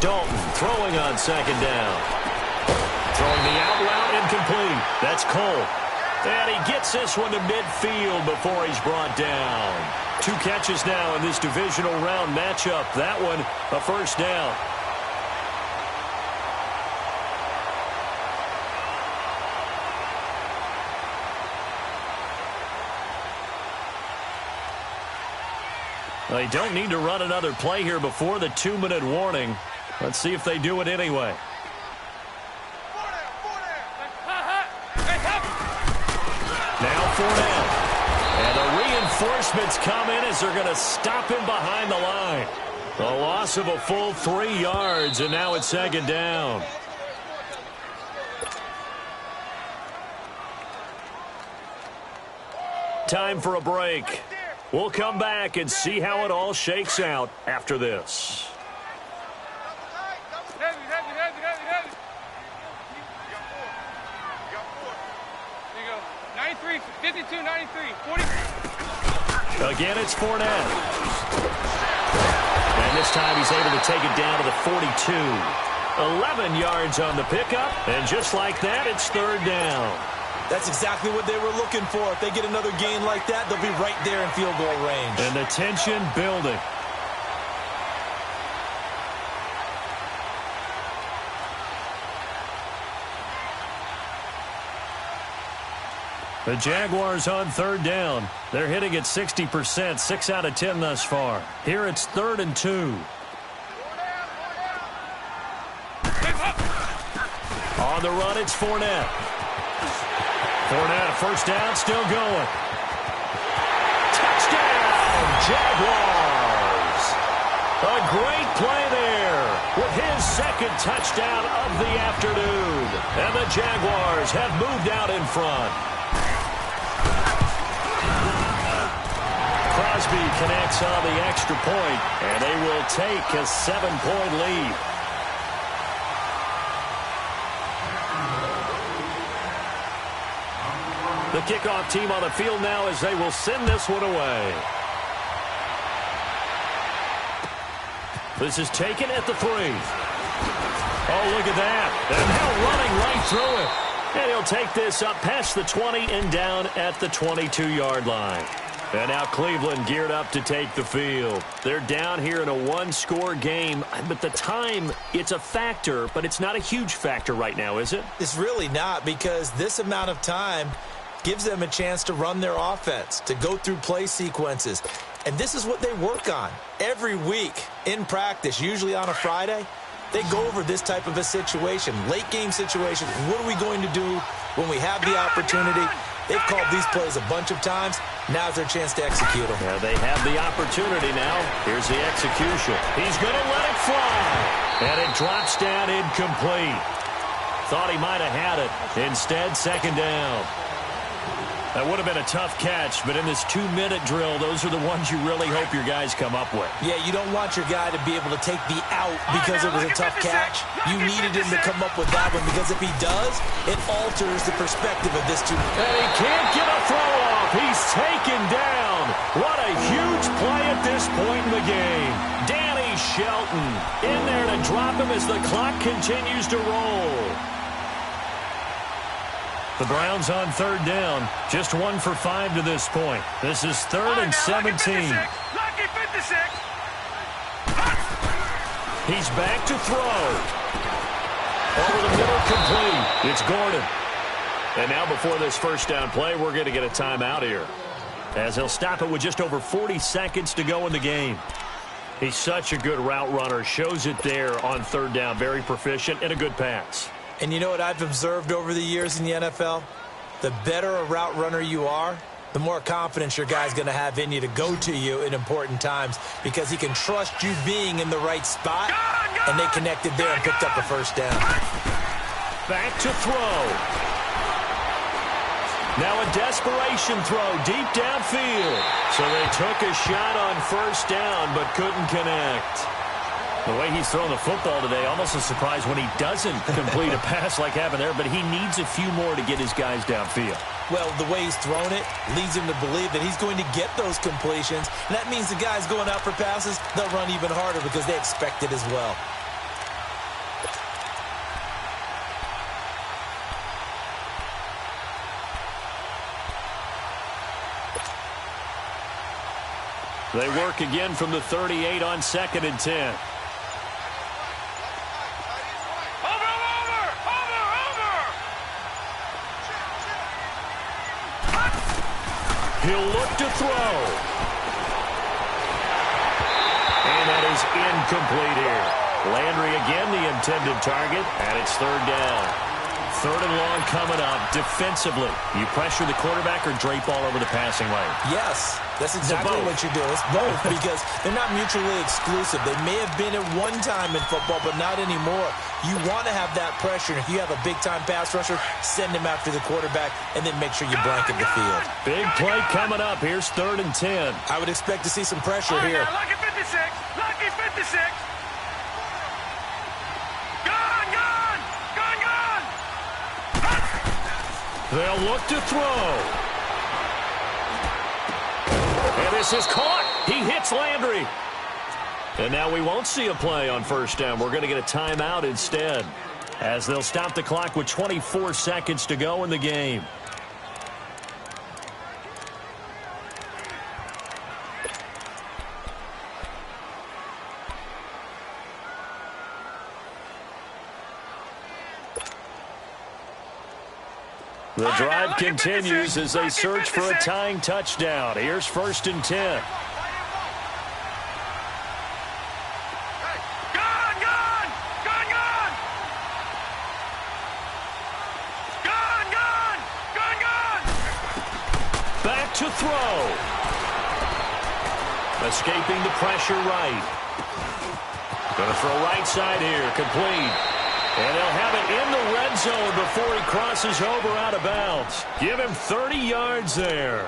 Dalton throwing on 2nd down. Throwing the out route incomplete. That's Cole. And he gets this one to midfield before he's brought down. 2 catches now in this divisional round matchup. That one, a 1st down. They don't need to run another play here before the 2-minute warning. Let's see if they do it anyway. Now Fournette. And the reinforcements come in as they're going to stop him behind the line. A loss of a full 3 yards, and now it's 2nd down. Time for a break. We'll come back and see how it all shakes out after this. Heavy. There you go. 93, 52, 93, 40. Again, it's Fournette. And this time he's able to take it down to the 42. 11 yards on the pickup, and just like that, it's 3rd down. That's exactly what they were looking for. If they get another gain like that, they'll be right there in field goal range. And the tension building. The Jaguars on 3rd down. They're hitting at 60%, 6 out of 10 thus far. Here it's 3rd and 2. On the run, it's Fournette. Fournette, 1st down, still going. Touchdown, Jaguars! A great play there with his 2nd touchdown of the afternoon. And the Jaguars have moved out in front. Crosby connects on the extra point, and they will take a 7-point lead. The kickoff team on the field now as they will send this one away. This is taken at the 3. Oh, look at that. And now running right through it. And he'll take this up past the 20 and down at the 22-yard line. And now Cleveland geared up to take the field. They're down here in a 1-score game. But the time, it's a factor, but it's not a huge factor right now, is it? It's really not, because this amount of time gives them a chance to run their offense, to go through play sequences. And this is what they work on every week in practice, usually on a Friday. They go over this type of a situation, late game situation. What are we going to do when we have the opportunity? They've called these plays a bunch of times. Now's their chance to execute them. Yeah, they have the opportunity now. Here's the execution. He's going to let it fly. And it drops down incomplete. Thought he might have had it. Instead, 2nd down. That would have been a tough catch, but in this 2-minute drill, those are the ones you really hope your guys come up with. Yeah, you don't want your guy to be able to take the out because it was a tough catch. You needed him to come up with that one, because if he does, it alters the perspective of this 2. And he can't get a throw off. He's taken down. What a huge play at this point in the game. Danny Shelton in there to drop him as the clock continues to roll. The Browns on 3rd down. Just 1 for 5 to this point. This is 3rd and 17. Lucky 56. He's back to throw. Over the middle, complete. It's Gordon. And now before this 1st down play, we're going to get a timeout here, as he'll stop it with just over 40 seconds to go in the game. He's such a good route runner. Shows it there on 3rd down. Very proficient and a good pass. And you know what I've observed over the years in the NFL? The better a route runner you are, the more confidence your guy's going to have in you to go to you in important times, because he can trust you being in the right spot, and they connected there and picked up a 1st down. Back to throw. Now a desperation throw deep downfield. So they took a shot on 1st down but couldn't connect. The way he's throwing the football today, almost a surprise when he doesn't complete a pass like happened there, but he needs a few more to get his guys downfield. Well, the way he's thrown it leads him to believe that he's going to get those completions. And that means the guys going out for passes, they'll run even harder because they expect it as well. They work again from the 38 on 2nd and 10. He'll look to throw. that is incomplete here. Landry again the intended target, and it's third down. Third and long coming up. Defensively, you pressure the quarterback or drape all over the passing lane? Yes, that's exactly what you do. It's both because they're not mutually exclusive. They may have been at one time in football, but not anymore. You want to have that pressure. And if you have a big-time pass rusher, send him after the quarterback, and then make sure you blanket the field. Big play coming up. Here's 3rd and 10. I would expect to see some pressure here. Lucky 56. Lucky 56. They'll look to throw. And this is caught. He hits Landry. And now we won't see a play on first down. We're going to get a timeout instead, as they'll stop the clock with 24 seconds to go in the game. The drive continues as they search for a tying touchdown. Here's 1st and 10. Back to throw. Escaping the pressure right. Going to throw right side here. Complete. And they'll have it in the red zone before he crosses over out of bounds. Give him 30 yards there.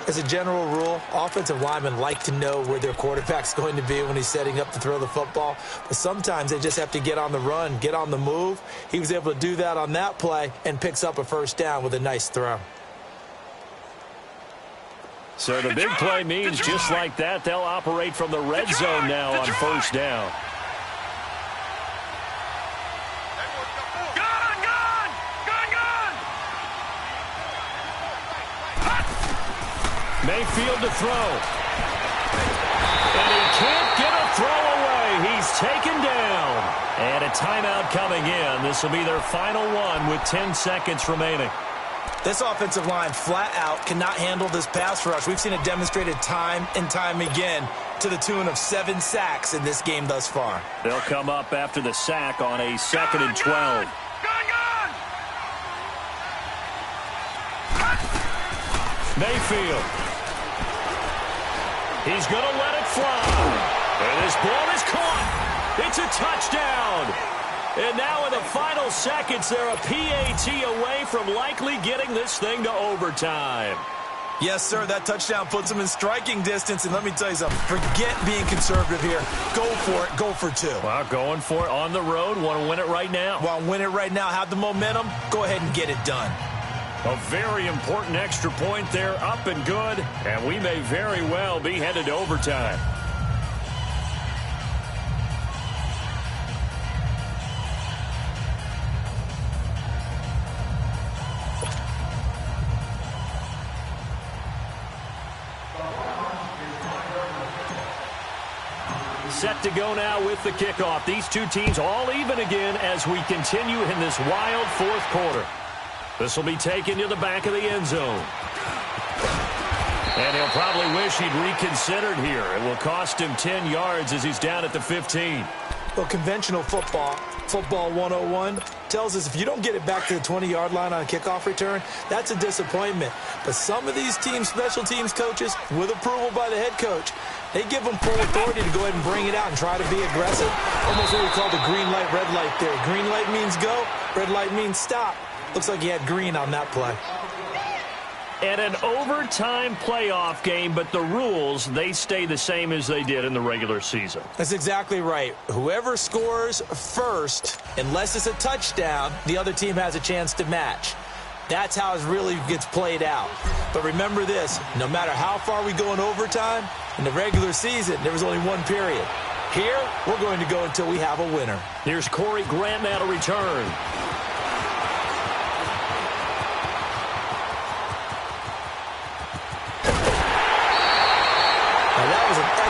As a general rule, offensive linemen like to know where their quarterback's going to be when he's setting up to throw the football. But sometimes they just have to get on the run, get on the move. He was able to do that on that play and picks up a first down with a nice throw. So the big play means just like that, they'll operate from the red zone now on first down. Mayfield to throw. And he can't get a throw away. He's taken down. And a timeout coming in. This will be their final one with 10 seconds remaining. This offensive line flat out cannot handle this pass rush. We've seen it demonstrated time and time again to the tune of 7 sacks in this game thus far. They'll come up after the sack on a 2nd and 12. Mayfield. He's going to let it fly. And this ball is caught. It's a touchdown. And now in the final seconds, they're a PAT away from likely getting this thing to overtime. Yes, sir, that touchdown puts them in striking distance. And let me tell you something, forget being conservative here. Go for it, go for 2. Well, going for it on the road. Want to win it right now. Want to win it right now, have the momentum, go ahead and get it done. A very important extra point there, up and good, and we may very well be headed to overtime. Set to go now with the kickoff. These two teams all even again as we continue in this wild 4th quarter. This will be taken to the back of the end zone. And he'll probably wish he'd reconsidered here. It will cost him 10 yards as he's down at the 15. Well, conventional football 101, tells us if you don't get it back to the 20-yard line on a kickoff return, that's a disappointment. But some of these teams, special teams coaches, with approval by the head coach, they give them full authority to go ahead and bring it out and try to be aggressive. Almost what we call the green light, red light theory. Green light means go, red light means stop. Looks like he had green on that play. And an overtime playoff game, but the rules, they stay the same as they did in the regular season. That's exactly right. Whoever scores first, unless it's a touchdown, the other team has a chance to match. That's how it really gets played out. But remember this, no matter how far we go in overtime, in the regular season, there was only one period. Here, we're going to go until we have a winner. Here's Corey Grant now to return.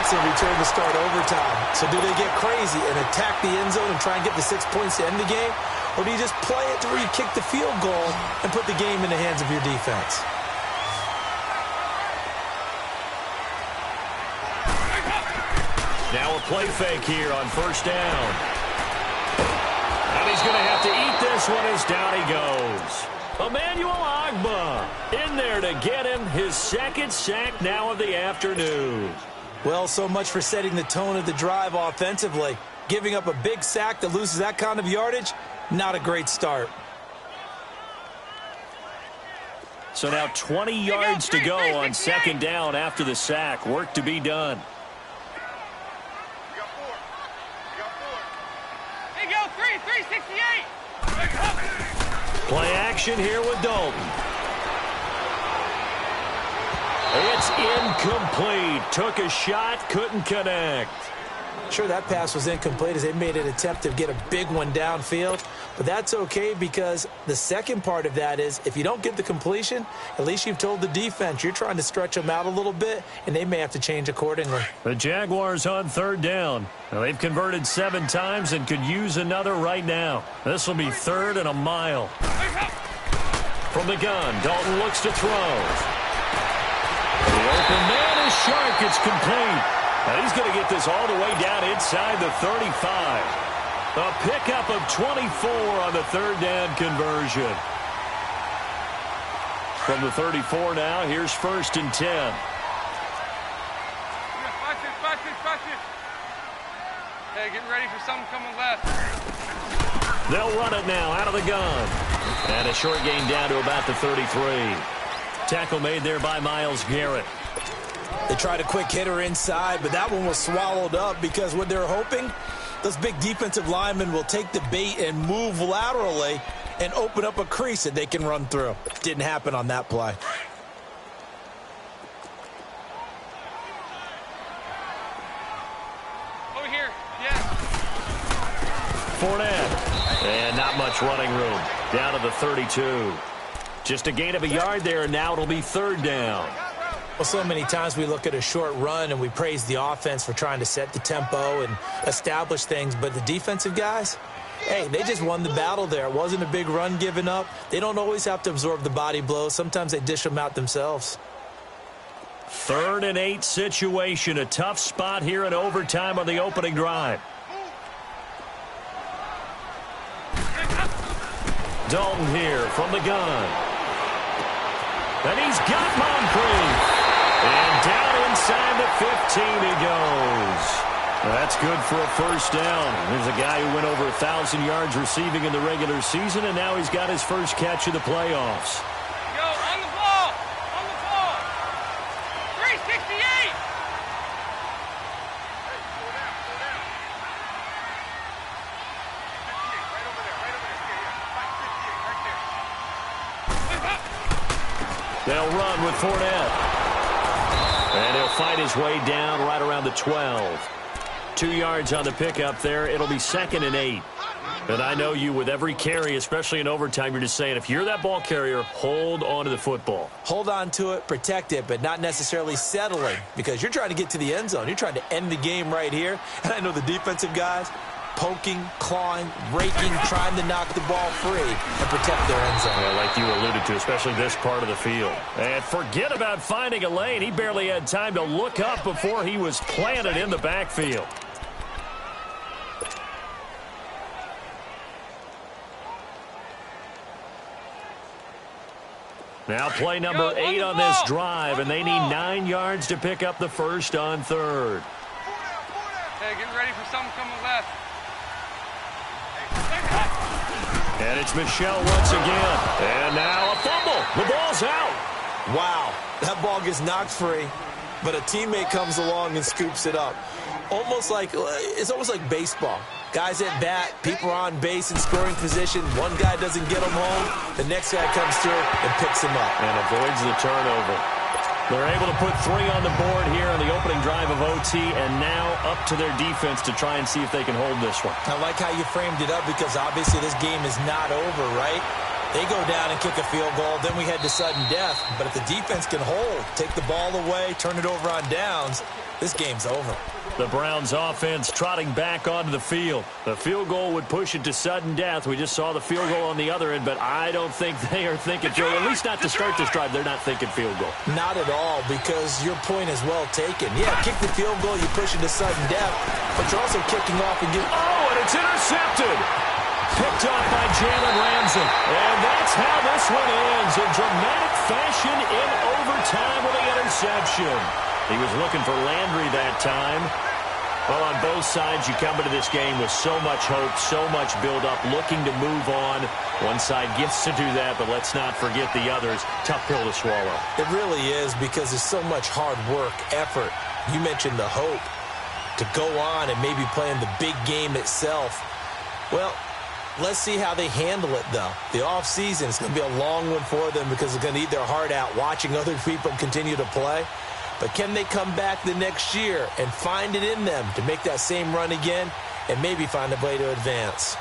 Excellent return to start overtime. So do they get crazy and attack the end zone and try and get the 6 points to end the game? Or do you just play it to where you kick the field goal and put the game in the hands of your defense? Now a play fake here on first down. And he's going to have to eat this one as down he goes. Emmanuel Ogbah in there to get him his second sack now of the afternoon. Well, so much for setting the tone of the drive offensively. Giving up a big sack that loses that kind of yardage, not a great start. So now 20 yards to go on second down after the sack. Work to be done. Hey, go, 368. Play action here with Dalton. It's incomplete. Took a shot, couldn't connect. Sure, that pass was incomplete as they made an attempt to get a big one downfield. But that's okay because the second part of that is if you don't get the completion, at least you've told the defense you're trying to stretch them out a little bit, and they may have to change accordingly. The Jaguars on third down. Now, they've converted 7 times and could use another right now. This will be 3rd and a mile. From the gun, Dalton looks to throw. The open man is sharp. It's complete. Now he's going to get this all the way down inside the 35. A pickup of 24 on the third down conversion. From the 34 now, here's 1st and 10. Hey, getting ready for something coming left. They'll run it now out of the gun. And a short gain down to about the 33. Tackle made there by Myles Garrett. They tried a quick hitter inside, but that one was swallowed up because what they're hoping, those big defensive linemen will take the bait and move laterally and open up a crease that they can run through. Didn't happen on that play. Over here, yeah. Fournette. And not much running room. Down to the 32. Just a gain of a yard there, and now it'll be 3rd down. Well, so many times we look at a short run and we praise the offense for trying to set the tempo and establish things, but the defensive guys, hey, they just won the battle there. It wasn't a big run given up. They don't always have to absorb the body blows. Sometimes they dish them out themselves. 3rd and 8 situation. A tough spot here in overtime on the opening drive. Dalton here from the gun. And he's got Moncrief. And down inside the 15 he goes. That's good for a first down. There's a guy who went over 1,000 yards receiving in the regular season, and now he's got his first catch of the playoffs. Go, on the ball. On the ball. 368. They'll run with Fournette. And he'll fight his way down right around the 12. 2 yards on the pickup there. It'll be 2nd and 8. And I know you, with every carry, especially in overtime, you're just saying, if you're that ball carrier, hold on to the football. Hold on to it, protect it, but not necessarily settling because you're trying to get to the end zone. You're trying to end the game right here. And I know the defensive guys poking, clawing, raking, trying to knock the ball free and protect their end zone. Yeah, like you alluded to, especially this part of the field. And forget about finding a lane. He barely had time to look up before he was planted in the backfield. Now play number 8 on this drive, and they need 9 yards to pick up the first on 3rd. Hey, getting ready for something coming left. And it's Michel once again. And now a fumble. The ball's out. Wow, that ball gets knocked free, but a teammate comes along and scoops it up. It's almost like baseball. Guys at bat, people are on base in scoring position. One guy doesn't get them home. The next guy comes through and picks him up. And avoids the turnover. They're able to put 3 on the board here on the opening drive of OT, and now up to their defense to try and see if they can hold this one. I like how you framed it up because obviously this game is not over, right? They go down and kick a field goal, then we head to sudden death. But if the defense can hold, take the ball away, turn it over on downs, this game's over. The Browns offense trotting back onto the field. The field goal would push it to sudden death. We just saw the field goal on the other end, but I don't think they are thinking field goal. At least not to start this drive. They're not thinking field goal. Not at all, because your point is well taken. Yeah, kick the field goal, you push it to sudden death. but you're also kicking off and getting... Oh, and it's intercepted. Picked up by Jalen Ramsey. And that's how this one ends, in dramatic fashion in overtime with the interception. He was looking for Landry that time. Well, on both sides, you come into this game with so much hope, so much build-up, looking to move on. One side gets to do that, but let's not forget the others. Tough pill to swallow. It really is, because there's so much hard work, effort. You mentioned the hope to go on and maybe play in the big game itself. Well, let's see how they handle it, though. The offseason is going to be a long one for them because they're going to eat their heart out watching other people continue to play. But can they come back the next year and find it in them to make that same run again and maybe find a way to advance?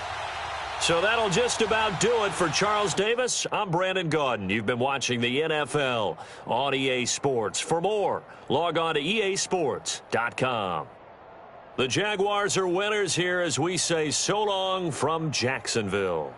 So that'll just about do it for Charles Davis. I'm Brandon Gaudin. You've been watching the NFL on EA Sports. For more, log on to easports.com. The Jaguars are winners here as we say so long from Jacksonville.